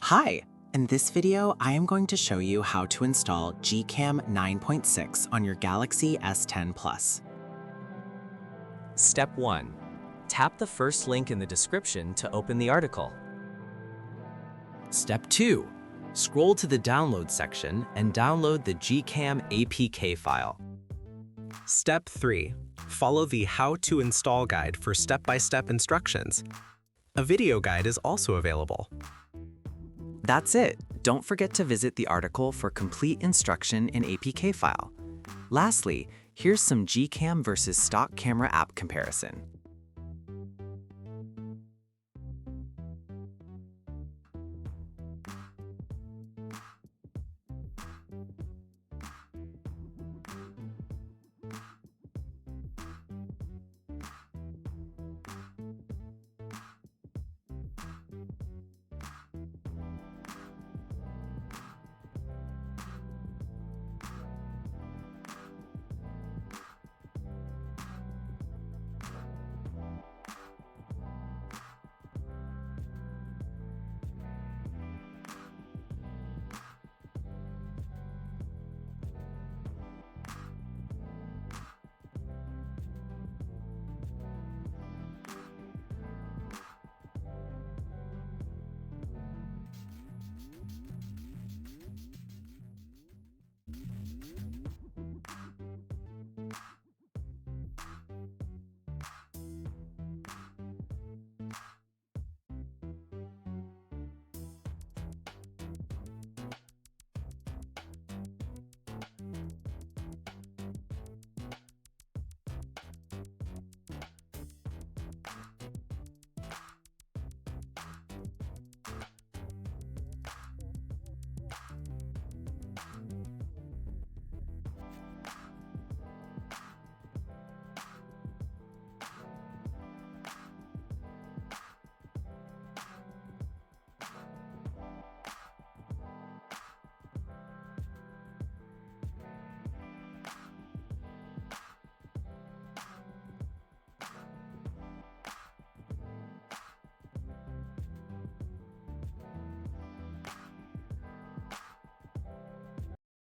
Hi! In this video, I am going to show you how to install GCam 9.6 on your Galaxy S10 Plus. Step 1. Tap the first link in the description to open the article. Step 2. Scroll to the download section and download the GCam APK file. Step 3. Follow the How to Install guide for step-by-step instructions. A video guide is also available. That's it! Don't forget to visit the article for complete instruction and APK file. Lastly, here's some GCam versus stock camera app comparison.